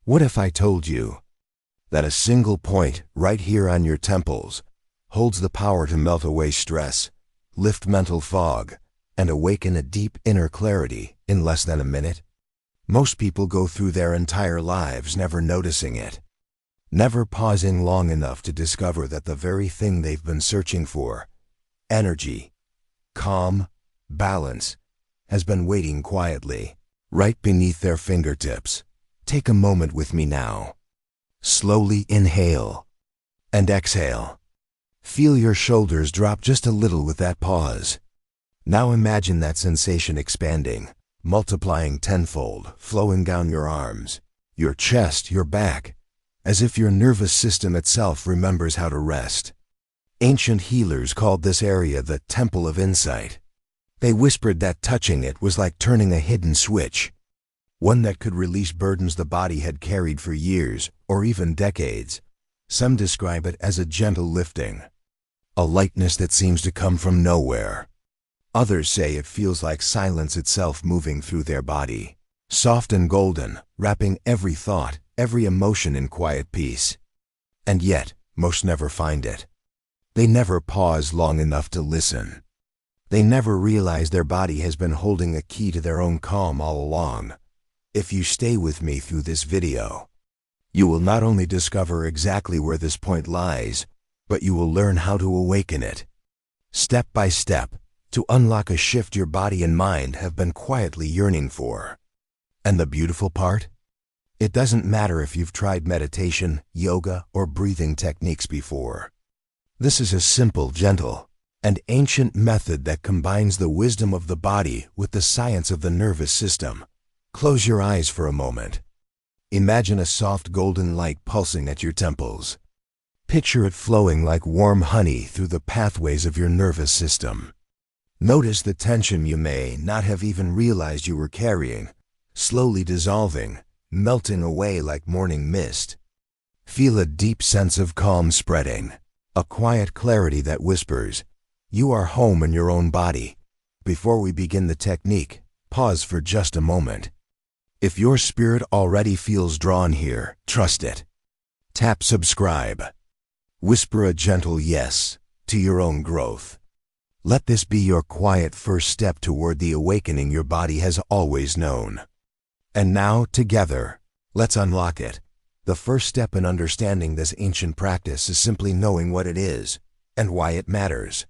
What if I told you that a single point right here on your temples holds the power to melt away stress, lift mental fog, and awaken a deep inner clarity in less than a minute? Most people go through their entire lives never noticing it, never pausing long enough to discover that the very thing they've been searching for, energy, calm, balance, has been waiting quietly, right beneath their fingertips. Take a moment with me now. Slowly inhale and exhale. Feel your shoulders drop just a little with that pause. Now imagine that sensation expanding, multiplying tenfold, flowing down your arms, your chest, your back, as if your nervous system itself remembers how to rest. Ancient healers called this area the Temple of Insight. They whispered that touching it was like turning a hidden switch, one that could release burdens the body had carried for years or even decades. Some describe it as a gentle lifting, a lightness that seems to come from nowhere. Others say it feels like silence itself moving through their body, soft and golden, wrapping every thought, every emotion in quiet peace. And yet, most never find it. They never pause long enough to listen. They never realize their body has been holding a key to their own calm all along. If you stay with me through this video, you will not only discover exactly where this point lies, but you will learn how to awaken it, step by step, to unlock a shift your body and mind have been quietly yearning for. And the beautiful part? It doesn't matter if you've tried meditation, yoga, or breathing techniques before. This is a simple, gentle, and ancient method that combines the wisdom of the body with the science of the nervous system. Close your eyes for a moment. Imagine a soft golden light pulsing at your temples. Picture it flowing like warm honey through the pathways of your nervous system. Notice the tension you may not have even realized you were carrying, slowly dissolving, melting away like morning mist. Feel a deep sense of calm spreading, a quiet clarity that whispers, "You are home in your own body." Before we begin the technique, pause for just a moment. If your spirit already feels drawn here, trust it. Tap subscribe. Whisper a gentle yes to your own growth. Let this be your quiet first step toward the awakening your body has always known. And now, together, let's unlock it. The first step in understanding this ancient practice is simply knowing what it is and why it matters.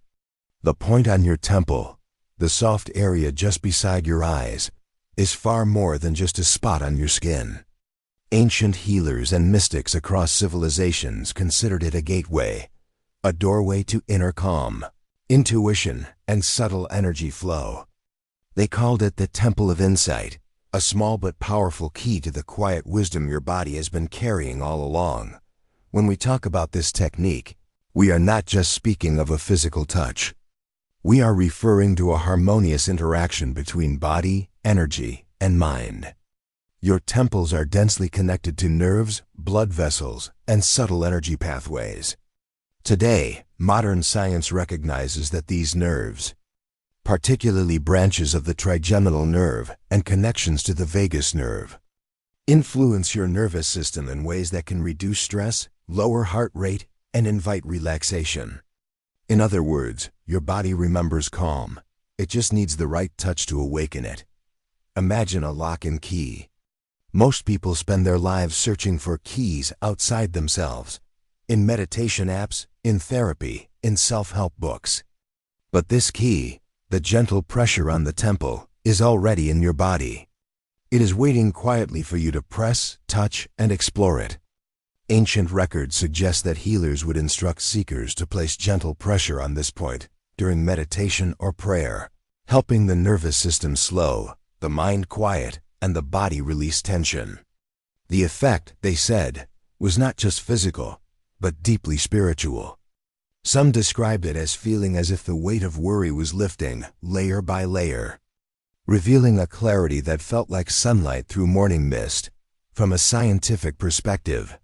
The point on your temple, the soft area just beside your eyes, is far more than just a spot on your skin. Ancient healers and mystics across civilizations considered it a gateway, a doorway to inner calm, intuition, and subtle energy flow. They called it the Temple of Insight, a small but powerful key to the quiet wisdom your body has been carrying all along. When we talk about this technique, we are not just speaking of a physical touch. We are referring to a harmonious interaction between body, energy, and mind. Your temples are densely connected to nerves, blood vessels, and subtle energy pathways. Today, modern science recognizes that these nerves, particularly branches of the trigeminal nerve and connections to the vagus nerve, influence your nervous system in ways that can reduce stress, lower heart rate, and invite relaxation. In other words, your body remembers calm. It just needs the right touch to awaken it. Imagine a lock and key. Most people spend their lives searching for keys outside themselves, in meditation apps, in therapy, in self-help books. But this key, the gentle pressure on the temple, is already in your body. It is waiting quietly for you to press, touch, and explore it. Ancient records suggest that healers would instruct seekers to place gentle pressure on this point during meditation or prayer, helping the nervous system slow, the mind quiet, and the body release tension. The effect, they said, was not just physical, but deeply spiritual. Some described it as feeling as if the weight of worry was lifting, layer by layer, revealing a clarity that felt like sunlight through morning mist. From a scientific perspective,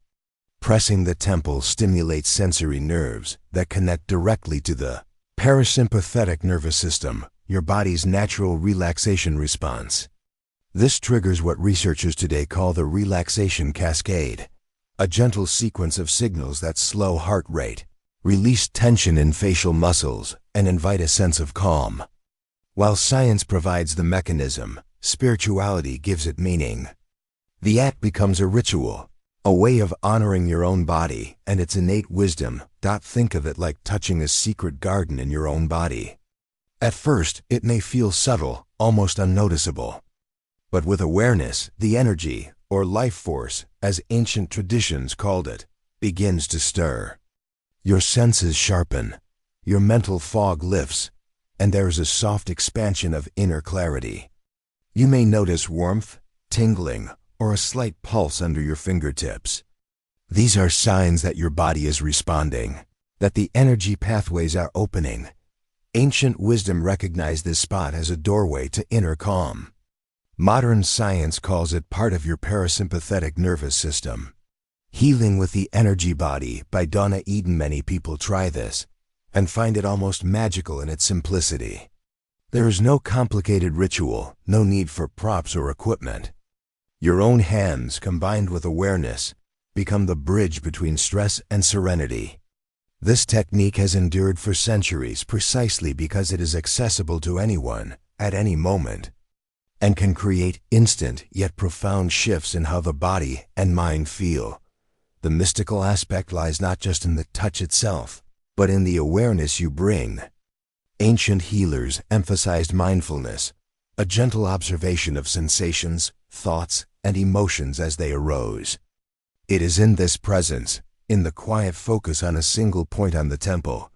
pressing the temple stimulates sensory nerves that connect directly to the parasympathetic nervous system, your body's natural relaxation response. This triggers what researchers today call the relaxation cascade, a gentle sequence of signals that slow heart rate, release tension in facial muscles, and invite a sense of calm. While science provides the mechanism, spirituality gives it meaning. The act becomes a ritual, a way of honoring your own body and its innate wisdom. Think of it like touching a secret garden in your own body. At first, it may feel subtle, almost unnoticeable. But with awareness, the energy, or life force, as ancient traditions called it, begins to stir. Your senses sharpen, your mental fog lifts, and there is a soft expansion of inner clarity. You may notice warmth, tingling, or a slight pulse under your fingertips. These are signs that your body is responding, that the energy pathways are opening. Ancient wisdom recognized this spot as a doorway to inner calm. Modern science calls it part of your parasympathetic nervous system. Healing with the Energy Body by Donna Eden. Many people try this and find it almost magical in its simplicity. There is no complicated ritual, no need for props or equipment. Your own hands, combined with awareness, become the bridge between stress and serenity. This technique has endured for centuries precisely because it is accessible to anyone, at any moment, and can create instant yet profound shifts in how the body and mind feel. The mystical aspect lies not just in the touch itself, but in the awareness you bring. Ancient healers emphasized mindfulness, a gentle observation of sensations, thoughts, and emotions as they arose. It is in this presence, in the quiet focus on a single point on the temple,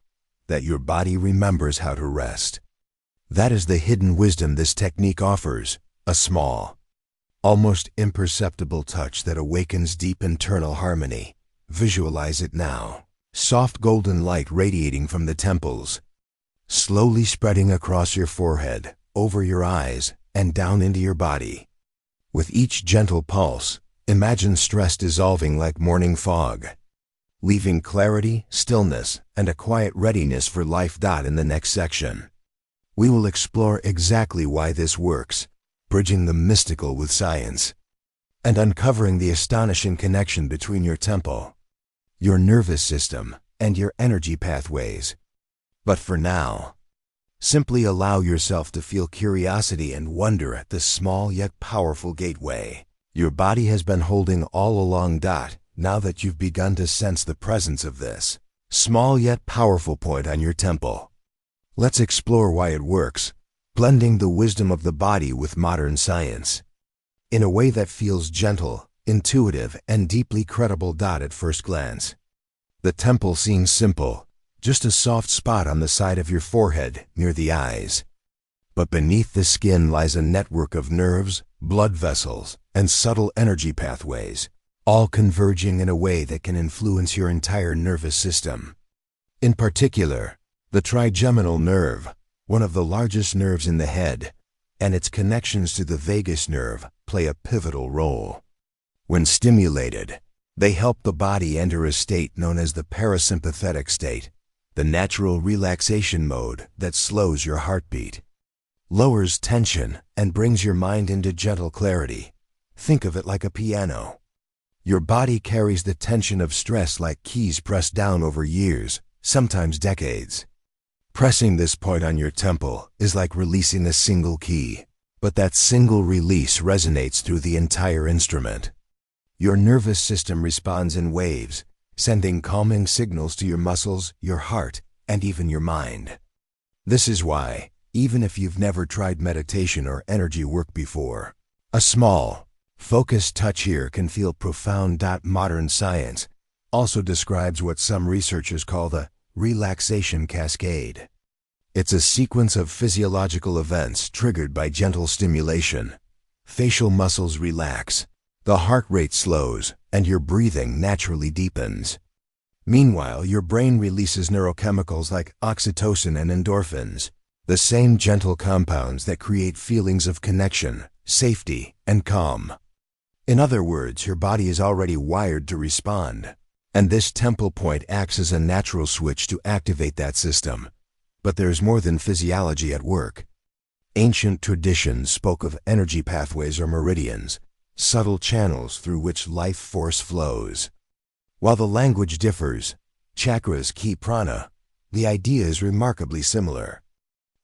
that your body remembers how to rest. That is the hidden wisdom this technique offers, a small, almost imperceptible touch that awakens deep internal harmony. Visualize it now. Soft golden light radiating from the temples, slowly spreading across your forehead, over your eyes, and down into your body. With each gentle pulse, imagine stress dissolving like morning fog, leaving clarity, stillness, and a quiet readiness for life. In the next section, we will explore exactly why this works, bridging the mystical with science, and uncovering the astonishing connection between your temple, your nervous system, and your energy pathways. But for now, simply allow yourself to feel curiosity and wonder at this small yet powerful gateway your body has been holding all along. Now that you've begun to sense the presence of this small yet powerful point on your temple, let's explore why it works, blending the wisdom of the body with modern science in a way that feels gentle, intuitive, and deeply credible. At first glance, the temple seems simple, just a soft spot on the side of your forehead near the eyes. But beneath the skin lies a network of nerves, blood vessels, and subtle energy pathways, all converging in a way that can influence your entire nervous system. In particular, the trigeminal nerve, one of the largest nerves in the head, and its connections to the vagus nerve play a pivotal role. When stimulated, they help the body enter a state known as the parasympathetic state, the natural relaxation mode that slows your heartbeat, lowers tension, and brings your mind into gentle clarity. Think of it like a piano. Your body carries the tension of stress like keys pressed down over years, sometimes decades. Pressing this point on your temple is like releasing a single key, but that single release resonates through the entire instrument. Your nervous system responds in waves, sending calming signals to your muscles, your heart, and even your mind. This is why, even if you've never tried meditation or energy work before, a small, focused touch here can feel profound. Modern science also describes what some researchers call the relaxation cascade. It's a sequence of physiological events triggered by gentle stimulation. Facial muscles relax, the heart rate slows, and your breathing naturally deepens. Meanwhile, your brain releases neurochemicals like oxytocin and endorphins, the same gentle compounds that create feelings of connection, safety, and calm. In other words, your body is already wired to respond, and this temple point acts as a natural switch to activate that system. But there's more than physiology at work. Ancient traditions spoke of energy pathways or meridians, subtle channels through which life force flows. While the language differs, chakras, ki prana, the idea is remarkably similar.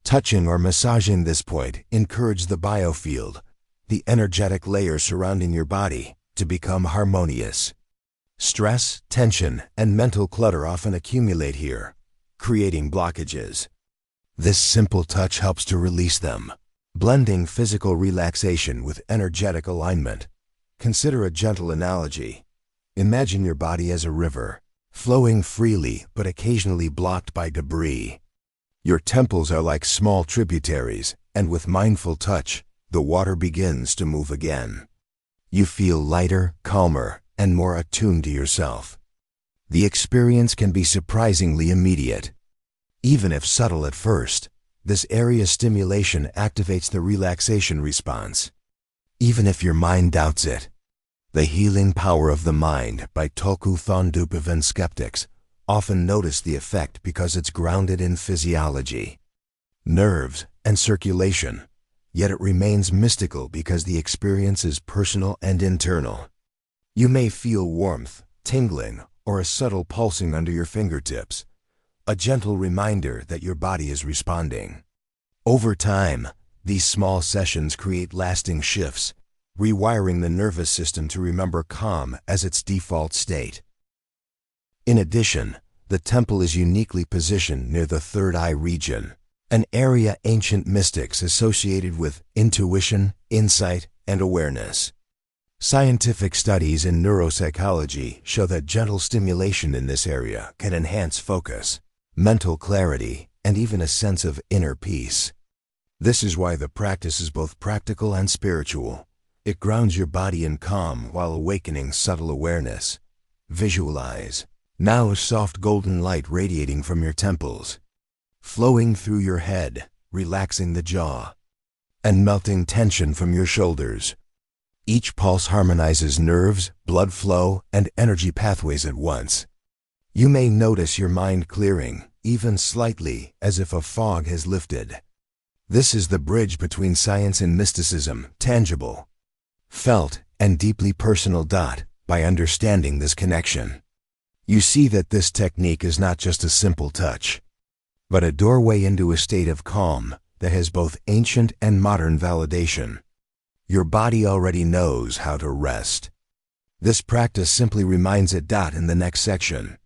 Touching or massaging this point encourages the biofield, the energetic layer surrounding your body, to become harmonious. Stress, tension, and mental clutter often accumulate here, creating blockages. This simple touch helps to release them, blending physical relaxation with energetic alignment. Consider a gentle analogy. Imagine your body as a river, flowing freely but occasionally blocked by debris. Your temples are like small tributaries, and with mindful touch, the water begins to move again. You feel lighter, calmer, and more attuned to yourself. The experience can be surprisingly immediate. Even if subtle at first, this area stimulation activates the relaxation response. Even if your mind doubts it. The Healing Power of the Mind by Tulku Thondup and skeptics often notice the effect because it's grounded in physiology, nerves, and circulation, yet it remains mystical because the experience is personal and internal. You may feel warmth, tingling, or a subtle pulsing under your fingertips, a gentle reminder that your body is responding. Over time, these small sessions create lasting shifts, rewiring the nervous system to remember calm as its default state. In addition, the temple is uniquely positioned near the third eye region, an area ancient mystics associated with intuition, insight, and awareness. Scientific studies in neuropsychology show that gentle stimulation in this area can enhance focus, mental clarity, and even a sense of inner peace. This is why the practice is both practical and spiritual. It grounds your body in calm while awakening subtle awareness. Visualize. Now a soft golden light radiating from your temples, flowing through your head, relaxing the jaw, and melting tension from your shoulders. Each pulse harmonizes nerves, blood flow, and energy pathways at once. You may notice your mind clearing, even slightly, as if a fog has lifted. This is the bridge between science and mysticism, tangible, felt, and deeply personal. By understanding this connection, you see that this technique is not just a simple touch, but a doorway into a state of calm that has both ancient and modern validation. Your body already knows how to rest. This practice simply reminds it. In the next section,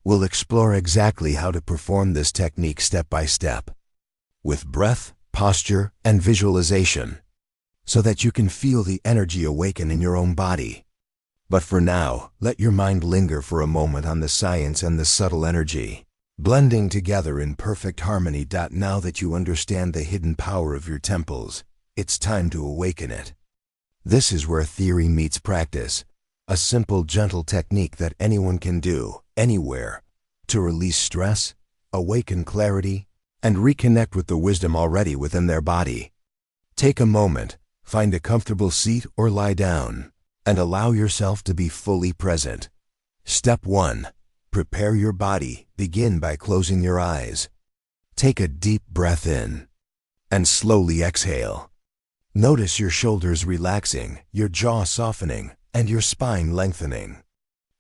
we'll explore exactly how to perform this technique step by step, with breath, posture, and visualization, so that you can feel the energy awaken in your own body. But for now, let your mind linger for a moment on the science and the subtle energy, blending together in perfect harmony. Now that you understand the hidden power of your temples, it's time to awaken it. This is where theory meets practice, a simple, gentle technique that anyone can do, anywhere, to release stress, awaken clarity, and reconnect with the wisdom already within their body. Take a moment, find a comfortable seat or lie down, and allow yourself to be fully present. Step 1. Prepare your body. Begin by closing your eyes. Take a deep breath in, and slowly exhale. Notice your shoulders relaxing, your jaw softening, and your spine lengthening.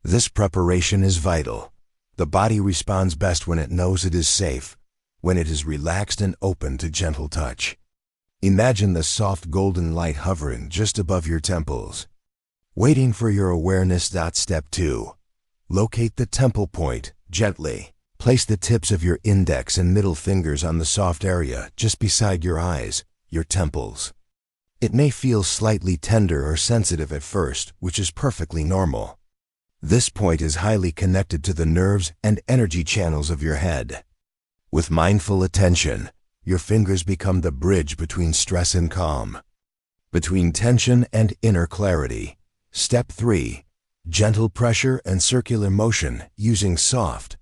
This preparation is vital. The body responds best when it knows it is safe, when it is relaxed and open to gentle touch. Imagine the soft golden light hovering just above your temples, waiting for your awareness. Step 2. Locate the temple point gently. Place the tips of your index and middle fingers on the soft area just beside your eyes, your temples. It may feel slightly tender or sensitive at first, which is perfectly normal. This point is highly connected to the nerves and energy channels of your head. With mindful attention, your fingers become the bridge between stress and calm, between tension and inner clarity. Step 3. Gentle pressure and circular motion using soft,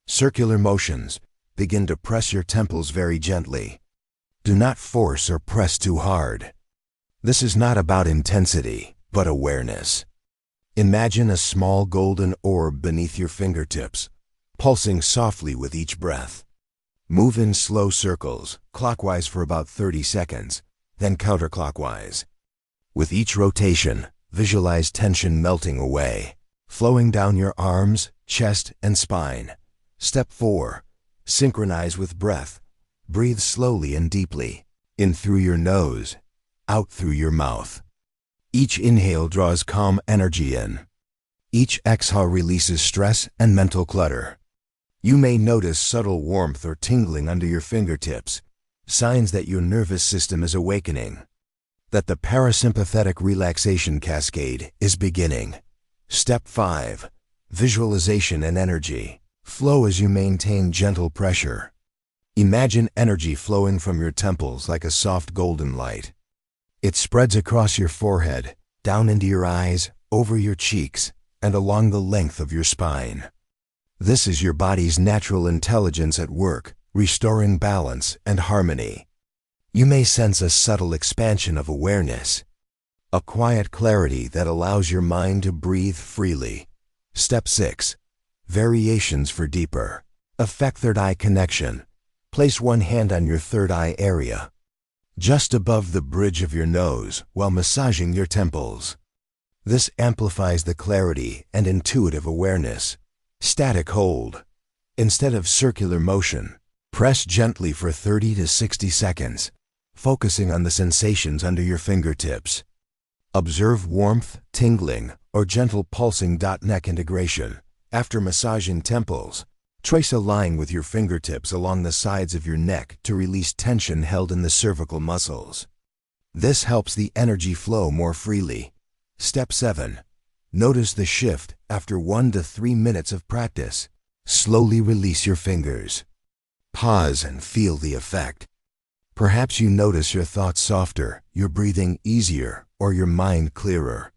circular motions. Begin to press your temples very gently. Do not force or press too hard. This is not about intensity, but awareness. Imagine a small golden orb beneath your fingertips, pulsing softly with each breath. Move in slow circles, clockwise for about 30 seconds, then counterclockwise. With each rotation, visualize tension melting away, flowing down your arms, chest, and spine. Step 4. Synchronize with breath. Breathe slowly and deeply, in through your nose, out through your mouth. Each inhale draws calm energy in. Each exhale releases stress and mental clutter. You may notice subtle warmth or tingling under your fingertips, signs that your nervous system is awakening, that the parasympathetic relaxation cascade is beginning. Step 5. Visualization and energy. Flow as you maintain gentle pressure. Imagine energy flowing from your temples like a soft golden light. It spreads across your forehead, down into your eyes, over your cheeks, and along the length of your spine. This is your body's natural intelligence at work, restoring balance and harmony. You may sense a subtle expansion of awareness, a quiet clarity that allows your mind to breathe freely. Step 6. Variations for deeper. Affect third eye connection. Place one hand on your third eye area, just above the bridge of your nose, while massaging your temples. This amplifies the clarity and intuitive awareness. Static hold. Instead of circular motion, press gently for 30 to 60 seconds, focusing on the sensations under your fingertips. Observe warmth, tingling, or gentle pulsing. Neck integration. After massaging temples, trace a line with your fingertips along the sides of your neck to release tension held in the cervical muscles. This helps the energy flow more freely. Step 7. Notice the shift after 1 to 3 minutes of practice. Slowly release your fingers. Pause and feel the effect. Perhaps you notice your thoughts softer, your breathing easier, or your mind clearer.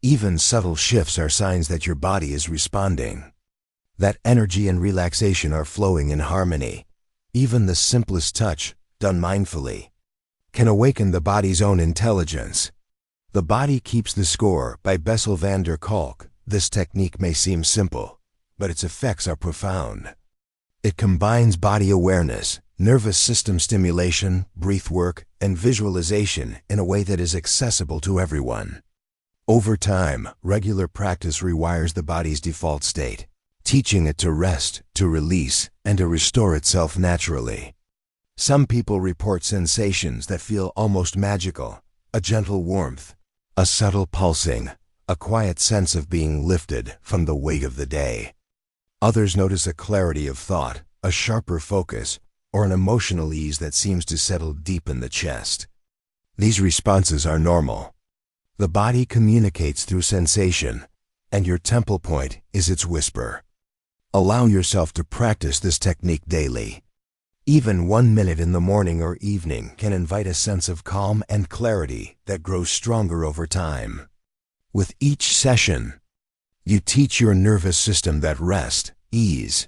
Even subtle shifts are signs that your body is responding, that energy and relaxation are flowing in harmony. Even the simplest touch, done mindfully, can awaken the body's own intelligence. The Body Keeps the Score by Bessel van der Kolk. This technique may seem simple, but its effects are profound. It combines body awareness, nervous system stimulation, breath work, and visualization in a way that is accessible to everyone. Over time, regular practice rewires the body's default state, teaching it to rest, to release, and to restore itself naturally. Some people report sensations that feel almost magical, a gentle warmth, a subtle pulsing, a quiet sense of being lifted from the weight of the day. Others notice a clarity of thought, a sharper focus, or an emotional ease that seems to settle deep in the chest. These responses are normal. The body communicates through sensation, and your temple point is its whisper. Allow yourself to practice this technique daily. Even 1 minute in the morning or evening can invite a sense of calm and clarity that grows stronger over time. With each session, you teach your nervous system that rest, ease,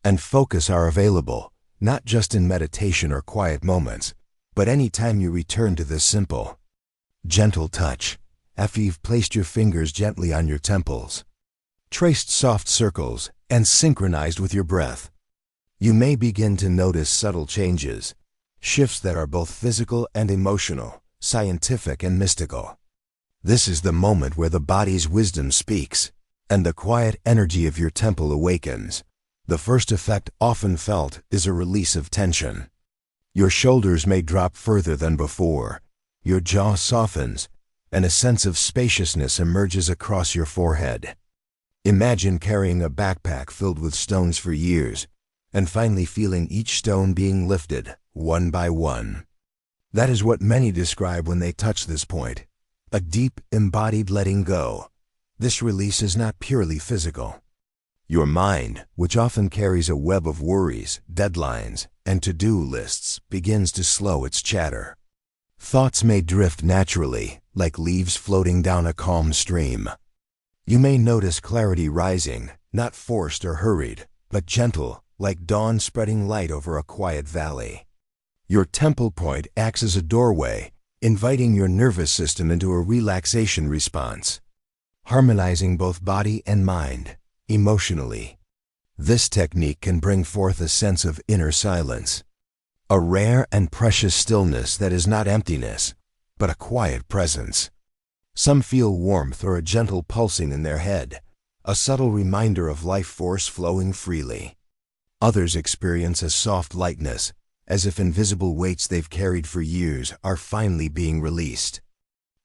and focus are available, not just in meditation or quiet moments, but any time you return to this simple, gentle touch. After you've placed your fingers gently on your temples, traced soft circles, and synchronized with your breath, you may begin to notice subtle changes, shifts that are both physical and emotional, scientific and mystical. This is the moment where the body's wisdom speaks, and the quiet energy of your temple awakens. The first effect often felt is a release of tension. Your shoulders may drop further than before, your jaw softens, and a sense of spaciousness emerges across your forehead. Imagine carrying a backpack filled with stones for years, and finally feeling each stone being lifted, one by one. That is what many describe when they touch this point, a deep, embodied letting go. This release is not purely physical. Your mind, which often carries a web of worries, deadlines, and to-do lists, begins to slow its chatter. Thoughts may drift naturally, like leaves floating down a calm stream. You may notice clarity rising, not forced or hurried, but gentle, like dawn spreading light over a quiet valley. Your temple point acts as a doorway, inviting your nervous system into a relaxation response, harmonizing both body and mind, emotionally. This technique can bring forth a sense of inner silence, a rare and precious stillness that is not emptiness, but a quiet presence. Some feel warmth or a gentle pulsing in their head, a subtle reminder of life force flowing freely. Others experience a soft lightness, as if invisible weights they've carried for years are finally being released.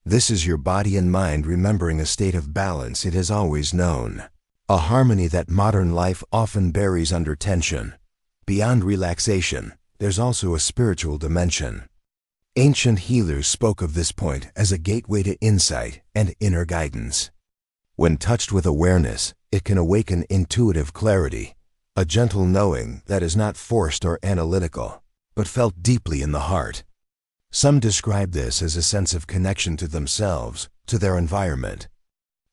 This is your body and mind remembering a state of balance it has always known, a harmony that modern life often buries under tension. Beyond relaxation, there's also a spiritual dimension. Ancient healers spoke of this point as a gateway to insight and inner guidance. When touched with awareness, it can awaken intuitive clarity, a gentle knowing that is not forced or analytical, but felt deeply in the heart. Some describe this as a sense of connection to themselves, to their environment,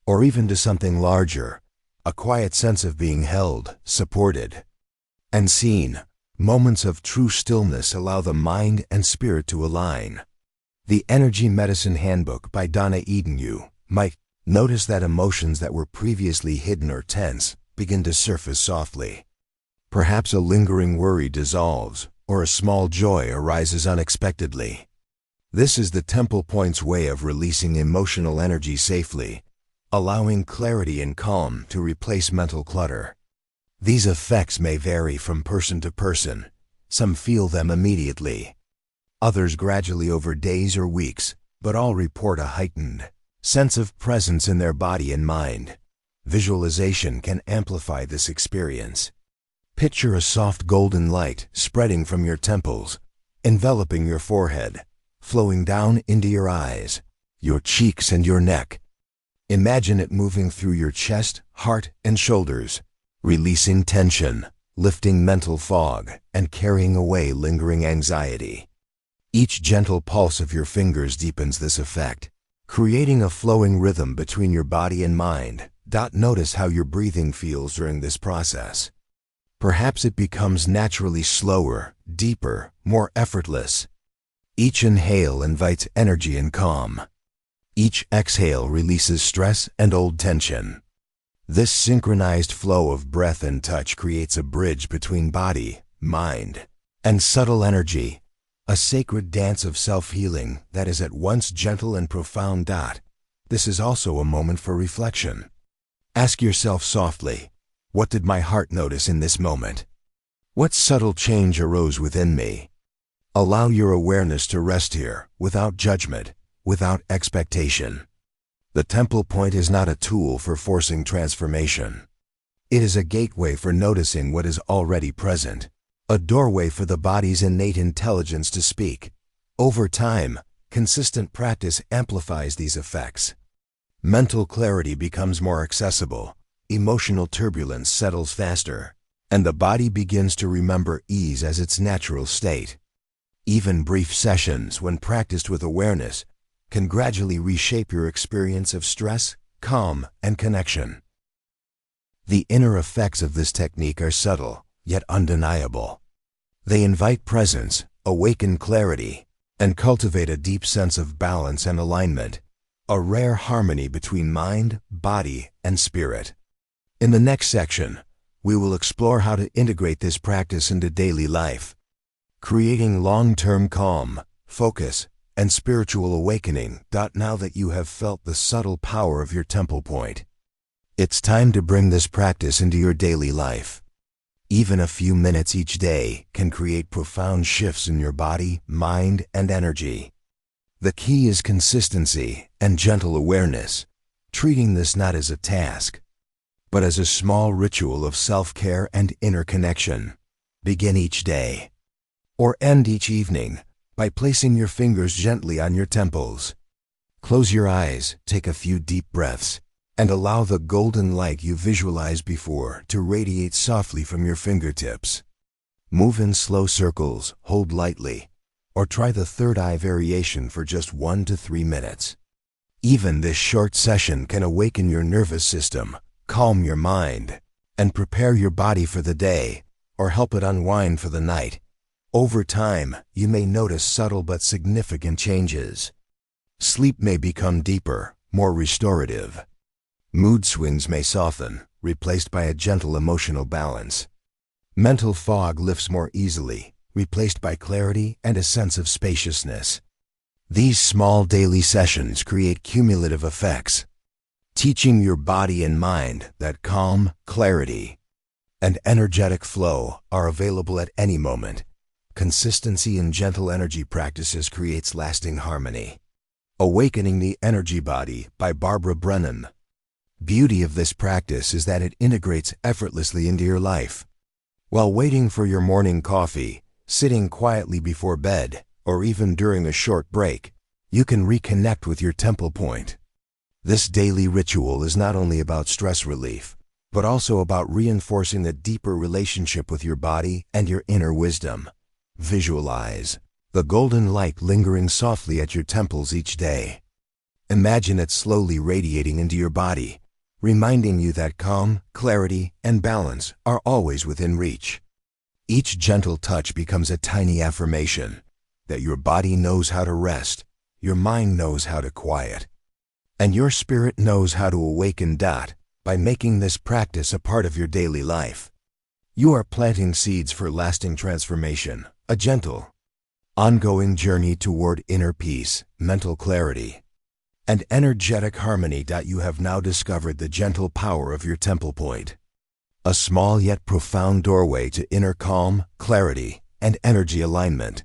or even to something larger, a quiet sense of being held, supported, and seen. Moments of true stillness allow the mind and spirit to align. The Energy Medicine Handbook by Donna Eden. You might notice that emotions that were previously hidden or tense begin to surface softly. Perhaps a lingering worry dissolves, or a small joy arises unexpectedly. This is the Temple Point's way of releasing emotional energy safely, allowing clarity and calm to replace mental clutter. These effects may vary from person to person. Some feel them immediately, others gradually over days or weeks, but all report a heightened sense of presence in their body and mind. Visualization can amplify this experience. Picture a soft golden light spreading from your temples, enveloping your forehead, flowing down into your eyes, your cheeks and your neck. Imagine it moving through your chest, heart, and shoulders, releasing tension, lifting mental fog, and carrying away lingering anxiety. Each gentle pulse of your fingers deepens this effect, creating a flowing rhythm between your body and mind. Notice how your breathing feels during this process. Perhaps it becomes naturally slower, deeper, more effortless. Each inhale invites energy and calm. Each exhale releases stress and old tension. This synchronized flow of breath and touch creates a bridge between body, mind, and subtle energy, a sacred dance of self-healing that is at once gentle and profound. This is also a moment for reflection. Ask yourself softly, what did my heart notice in this moment? What subtle change arose within me? Allow your awareness to rest here, without judgment, without expectation. The Temple Point is not a tool for forcing transformation. It is a gateway for noticing what is already present, a doorway for the body's innate intelligence to speak. Over time, consistent practice amplifies these effects. Mental clarity becomes more accessible, emotional turbulence settles faster, and the body begins to remember ease as its natural state. Even brief sessions, when practiced with awareness, can gradually reshape your experience of stress, calm, and connection. The inner effects of this technique are subtle, yet undeniable. They invite presence, awaken clarity, and cultivate a deep sense of balance and alignment, a rare harmony between mind, body, and spirit. In the next section, we will explore how to integrate this practice into daily life, creating long-term calm, focus, and spiritual awakening. Now that you have felt the subtle power of your Temple Point, it's time to bring this practice into your daily life. Even a few minutes each day can create profound shifts in your body, mind, and energy. The key is consistency and gentle awareness, treating this not as a task, but as a small ritual of self-care and inner connection. Begin each day, or end each evening, by placing your fingers gently on your temples. Close your eyes, take a few deep breaths, and allow the golden light you visualized before to radiate softly from your fingertips. Move in slow circles, hold lightly, or try the third eye variation for just 1 to 3 minutes. Even this short session can awaken your nervous system, calm your mind, and prepare your body for the day, or help it unwind for the night. Over time, you may notice subtle but significant changes. Sleep may become deeper, more restorative. Mood swings may soften, replaced by a gentle emotional balance. Mental fog lifts more easily, replaced by clarity and a sense of spaciousness. These small daily sessions create cumulative effects, teaching your body and mind that calm, clarity, and energetic flow are available at any moment. Consistency in gentle energy practices creates lasting harmony. Awakening the Energy Body by Barbara Brennan. Beauty of this practice is that it integrates effortlessly into your life. While waiting for your morning coffee, sitting quietly before bed, or even during a short break, you can reconnect with your temple point. This daily ritual is not only about stress relief, but also about reinforcing the deeper relationship with your body and your inner wisdom. Visualize the golden light lingering softly at your temples each day. Imagine it slowly radiating into your body, reminding you that calm, clarity, and balance are always within reach. Each gentle touch becomes a tiny affirmation that your body knows how to rest, your mind knows how to quiet, and your spirit knows how to awaken. By making this practice a part of your daily life, you are planting seeds for lasting transformation, a gentle, ongoing journey toward inner peace, mental clarity, and energetic harmony. You have now discovered the gentle power of your temple point, a small yet profound doorway to inner calm, clarity, and energy alignment.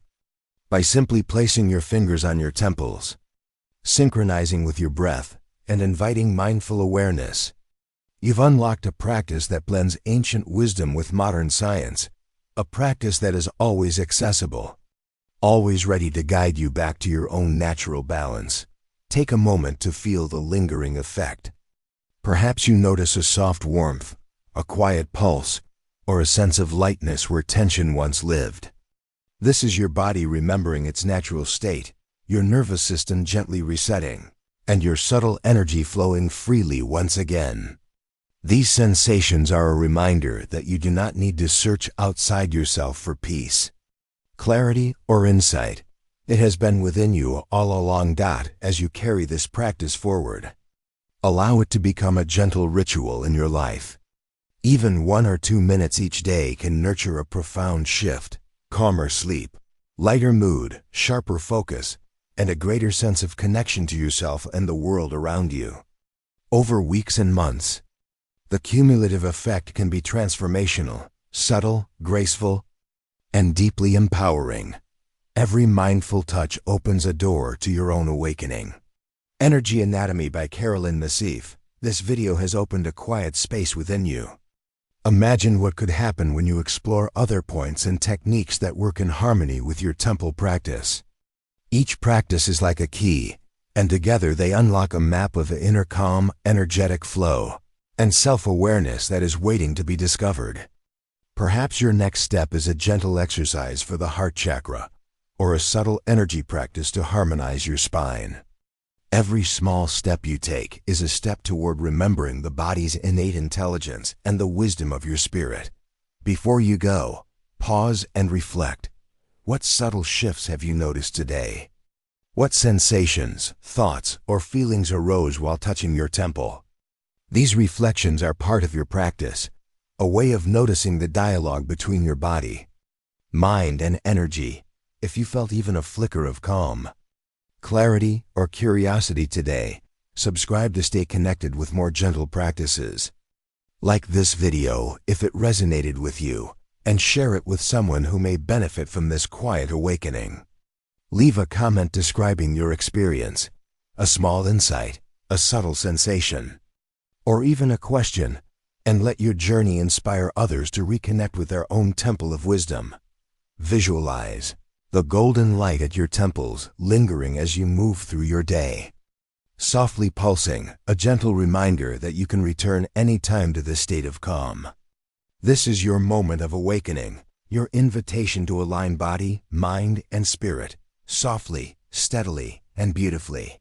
By simply placing your fingers on your temples, synchronizing with your breath, and inviting mindful awareness, you've unlocked a practice that blends ancient wisdom with modern science, a practice that is always accessible, always ready to guide you back to your own natural balance. Take a moment to feel the lingering effect. Perhaps you notice a soft warmth, a quiet pulse, or a sense of lightness where tension once lived. This is your body remembering its natural state, your nervous system gently resetting, and your subtle energy flowing freely once again. These sensations are a reminder that you do not need to search outside yourself for peace, clarity, or insight. It has been within you all along. As you carry this practice forward, allow it to become a gentle ritual in your life. Even 1 or 2 minutes each day can nurture a profound shift, calmer sleep, lighter mood, sharper focus, and a greater sense of connection to yourself and the world around you. Over weeks and months, the cumulative effect can be transformational, subtle, graceful, and deeply empowering. Every mindful touch opens a door to your own awakening. Energy Anatomy by Carolyn Massif. This video has opened a quiet space within you. Imagine what could happen when you explore other points and techniques that work in harmony with your temple practice. Each practice is like a key, and together they unlock a map of inner calm, energetic flow, and self-awareness that is waiting to be discovered. Perhaps your next step is a gentle exercise for the heart chakra, or a subtle energy practice to harmonize your spine. Every small step you take is a step toward remembering the body's innate intelligence and the wisdom of your spirit. Before you go, pause and reflect. What subtle shifts have you noticed today? What sensations, thoughts, or feelings arose while touching your temple? These reflections are part of your practice, a way of noticing the dialogue between your body, mind, and energy. If you felt even a flicker of calm, clarity, or curiosity today, subscribe to stay connected with more gentle practices. Like this video if it resonated with you, and share it with someone who may benefit from this quiet awakening. Leave a comment describing your experience, a small insight, a subtle sensation, or even a question, and let your journey inspire others to reconnect with their own temple of wisdom. Visualize the golden light at your temples lingering as you move through your day, softly pulsing, a gentle reminder that you can return any time to this state of calm. This is your moment of awakening, your invitation to align body, mind, and spirit, softly, steadily, and beautifully.